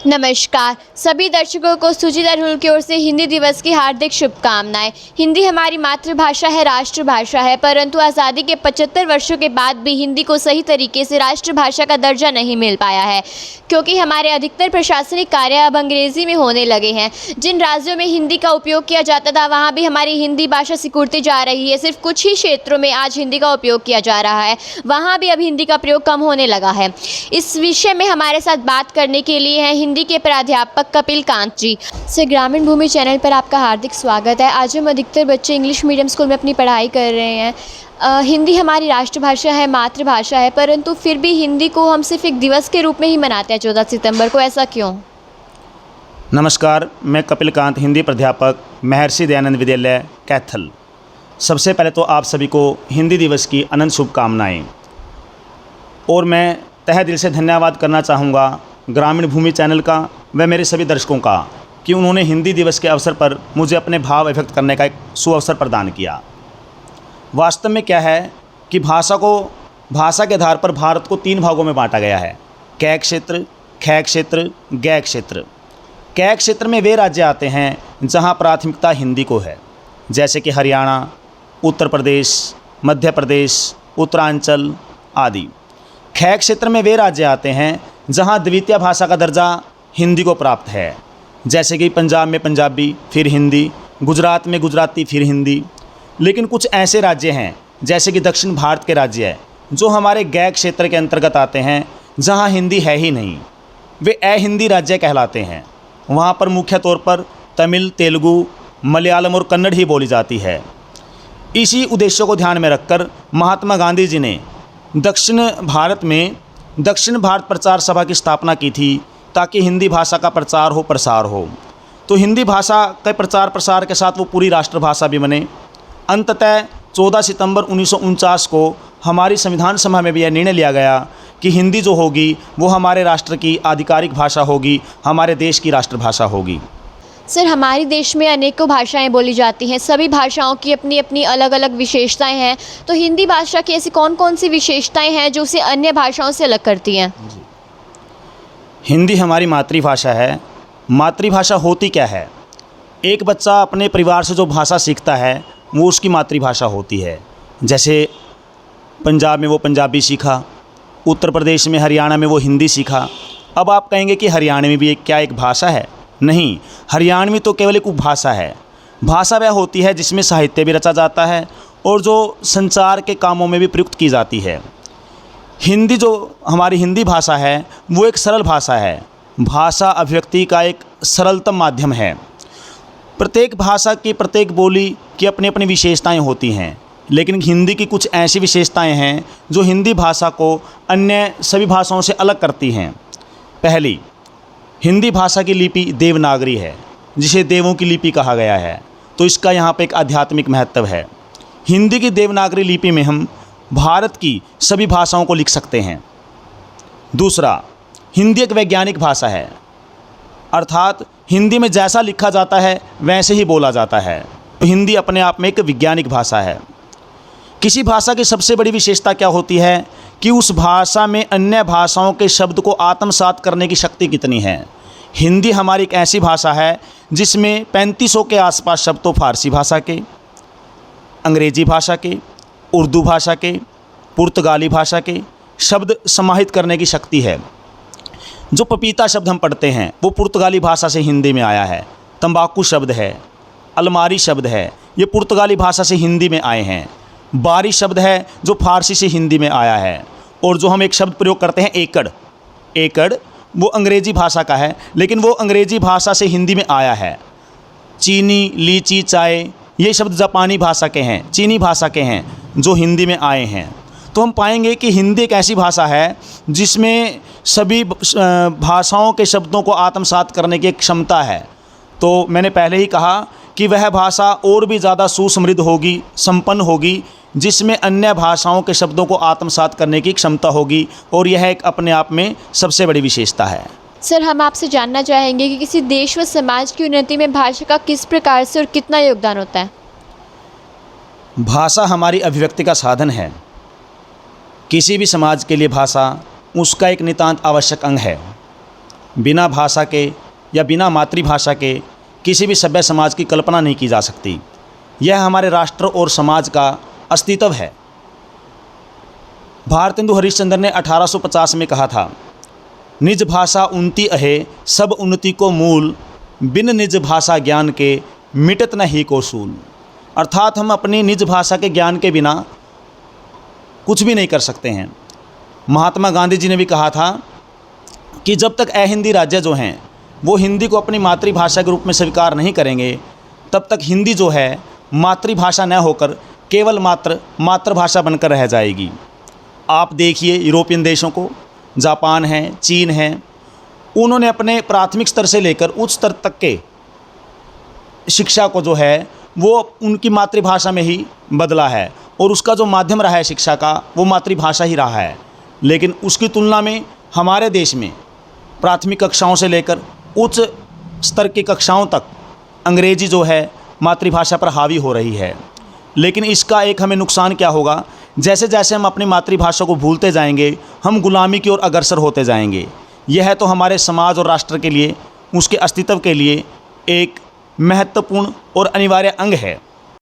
नमस्कार सभी दर्शकों को सुचिता ढुल की ओर से हिंदी दिवस की हार्दिक शुभकामनाएं। हिंदी हमारी मातृभाषा है, राष्ट्रभाषा है, परंतु आज़ादी के 75 वर्षों के बाद भी हिंदी को सही तरीके से राष्ट्रभाषा का दर्जा नहीं मिल पाया है, क्योंकि हमारे अधिकतर प्रशासनिक कार्य अब अंग्रेज़ी में होने लगे हैं। जिन राज्यों में हिंदी का उपयोग किया जाता था वहाँ भी हमारी हिंदी भाषा सिकुड़ती जा रही है। सिर्फ कुछ ही क्षेत्रों में आज हिंदी का उपयोग किया जा रहा है, वहाँ भी अब हिंदी का प्रयोग कम होने लगा है। इस विषय में हमारे साथ बात करने के लिए हैं हिंदी के प्राध्यापक कपिल कांत जी। सर, ग्रामीण भूमि चैनल पर आपका हार्दिक स्वागत है। आज हम अधिकतर बच्चे इंग्लिश मीडियम स्कूल में अपनी पढ़ाई कर रहे हैं। हिंदी हमारी राष्ट्रभाषा है, मातृभाषा है, परंतु फिर भी हिंदी को हम सिर्फ एक दिवस के रूप में ही मनाते हैं 14 सितंबर को, ऐसा क्यों? नमस्कार, मैं कपिल कांत, हिंदी प्राध्यापक, महर्षि दयानंद विद्यालय, कैथल। सबसे पहले तो आप सभी को हिंदी दिवस की अनंत शुभकामनाएं। और मैं तहे दिल से धन्यवाद करना चाहूँगा ग्रामीण भूमि चैनल का व मेरे सभी दर्शकों का कि उन्होंने हिंदी दिवस के अवसर पर मुझे अपने भाव व्यक्त करने का एक सुअवसर प्रदान किया। वास्तव में क्या है कि भाषा के आधार पर भारत को 3 भागों में बांटा गया है: कै क्षेत्र, खै क्षेत्र, गै क्षेत्र। कै क्षेत्र में वे राज्य आते हैं जहाँ प्राथमिकता हिंदी को है, जैसे कि हरियाणा, उत्तर प्रदेश, मध्य प्रदेश, उत्तरांचल आदि। खै क्षेत्र में वे राज्य आते हैं जहां द्वितीय भाषा का दर्जा हिंदी को प्राप्त है, जैसे कि पंजाब में पंजाबी फिर हिंदी, गुजरात में गुजराती फिर हिंदी। लेकिन कुछ ऐसे राज्य हैं जैसे कि दक्षिण भारत के राज्य हैं जो हमारे गै क्षेत्र के अंतर्गत आते हैं, जहां हिंदी है ही नहीं। वे अहिंदी राज्य कहलाते हैं। वहां पर मुख्य तौर पर तमिल, तेलुगु, मलयालम और कन्नड़ ही बोली जाती है। इसी उद्देश्य को ध्यान में रखकर महात्मा गांधी जी ने दक्षिण भारत प्रचार सभा की स्थापना की थी, ताकि हिंदी भाषा का प्रचार हो, प्रसार हो। तो हिंदी भाषा के प्रचार प्रसार के साथ वो पूरी राष्ट्रभाषा भी बने। अंततः 14 सितंबर 1949 को हमारी संविधान सभा में भी यह निर्णय लिया गया कि हिंदी जो होगी वो हमारे राष्ट्र की आधिकारिक भाषा होगी, हमारे देश की राष्ट्रभाषा होगी। सर, हमारे देश में अनेकों भाषाएं बोली जाती हैं, सभी भाषाओं की अपनी अपनी अलग अलग विशेषताएं हैं। तो हिंदी भाषा की ऐसी कौन कौन सी विशेषताएं हैं जो उसे अन्य भाषाओं से अलग करती हैं? हिंदी हमारी मातृभाषा है। मातृभाषा होती क्या है? एक बच्चा अपने परिवार से जो भाषा सीखता है वो उसकी मातृभाषा होती है। जैसे पंजाब में वो पंजाबी सीखा, उत्तर प्रदेश में, हरियाणा में वो हिंदी सीखा। अब आप कहेंगे कि हरियाणवी भी क्या एक भाषा है? नहीं, हरियाणवी तो केवल एक उपभाषा है। भाषा वह होती है जिसमें साहित्य भी रचा जाता है और जो संचार के कामों में भी प्रयुक्त की जाती है। हिंदी जो हमारी हिंदी भाषा है वो एक सरल भाषा है। भाषा अभिव्यक्ति का एक सरलतम माध्यम है। प्रत्येक भाषा की, प्रत्येक बोली की अपनी अपनी विशेषताएं होती हैं, लेकिन हिंदी की कुछ ऐसी विशेषताएं हैं जो हिंदी भाषा को अन्य सभी भाषाओं से अलग करती हैं। पहली, हिंदी भाषा की लिपि देवनागरी है, जिसे देवों की लिपि कहा गया है। तो इसका यहाँ पे एक आध्यात्मिक महत्व है। हिंदी की देवनागरी लिपि में हम भारत की सभी भाषाओं को लिख सकते हैं। दूसरा, हिंदी एक वैज्ञानिक भाषा है, अर्थात हिंदी में जैसा लिखा जाता है वैसे ही बोला जाता है। तो हिंदी अपने आप में एक वैज्ञानिक भाषा है। किसी भाषा की सबसे बड़ी विशेषता क्या होती है कि उस भाषा में अन्य भाषाओं के शब्द को आत्मसात करने की शक्ति कितनी है। हिंदी हमारी एक ऐसी भाषा है जिसमें 3500 के आसपास शब्द तो फारसी भाषा के, अंग्रेजी भाषा के, उर्दू भाषा के, पुर्तगाली भाषा के शब्द समाहित करने की शक्ति है। जो पपीता शब्द हम पढ़ते हैं वो पुर्तगाली भाषा से हिंदी में आया है। तंबाकू शब्द है, अलमारी शब्द है, ये पुर्तगाली भाषा से हिंदी में आए हैं। बारिश शब्द है जो फारसी से हिंदी में आया है। और जो हम एक शब्द प्रयोग करते हैं एकड़, वो अंग्रेजी भाषा का है, लेकिन वो अंग्रेजी भाषा से हिंदी में आया है। चीनी, लीची, चाय, ये शब्द जापानी भाषा के हैं, चीनी भाषा के हैं, जो हिंदी में आए हैं। तो हम पाएंगे कि हिंदी एक ऐसी भाषा है जिसमें सभी भाषाओं के शब्दों को आत्मसात करने की एक क्षमता है। तो मैंने पहले ही कहा कि वह भाषा और भी ज़्यादा सुसमृद्ध होगी, संपन्न होगी, जिसमें अन्य भाषाओं के शब्दों को आत्मसात करने की क्षमता होगी। और यह एक अपने आप में सबसे बड़ी विशेषता है। सर, हम आपसे जानना चाहेंगे कि किसी देश व समाज की उन्नति में भाषा का किस प्रकार से और कितना योगदान होता है? भाषा हमारी अभिव्यक्ति का साधन है। किसी भी समाज के लिए भाषा उसका एक नितांत आवश्यक अंग है। बिना भाषा के या बिना मातृभाषा के किसी भी सभ्य समाज की कल्पना नहीं की जा सकती। यह हमारे राष्ट्र और समाज का अस्तित्व है। भारतेंदु हरिश्चंद्र ने 1850 में कहा था, निज भाषा उन्नति अहे सब उन्नति को मूल, बिन निज भाषा ज्ञान के मिटत न ही को सूल। अर्थात हम अपनी निज भाषा के ज्ञान के बिना कुछ भी नहीं कर सकते हैं। महात्मा गांधी जी ने भी कहा था कि जब तक अहिंदी राज्य जो हैं वो हिंदी को अपनी मातृभाषा के रूप में स्वीकार नहीं करेंगे, तब तक हिंदी जो है मातृभाषा न होकर केवल मातृभाषा बनकर रह जाएगी। आप देखिए यूरोपियन देशों को, जापान है, चीन है, उन्होंने अपने प्राथमिक स्तर से लेकर उच्च स्तर तक के शिक्षा को जो है वो उनकी मातृभाषा में ही बदला है और उसका जो माध्यम रहा है शिक्षा का वो मातृभाषा ही रहा है। लेकिन उसकी तुलना में हमारे देश में प्राथमिक कक्षाओं से लेकर उच्च स्तर की कक्षाओं तक अंग्रेजी जो है मातृभाषा पर हावी हो रही है। लेकिन इसका एक हमें नुकसान क्या होगा, जैसे जैसे हम अपनी मातृभाषा को भूलते जाएंगे हम गुलामी की ओर अग्रसर होते जाएंगे। यह तो हमारे समाज और राष्ट्र के लिए, उसके अस्तित्व के लिए एक महत्वपूर्ण और अनिवार्य अंग है।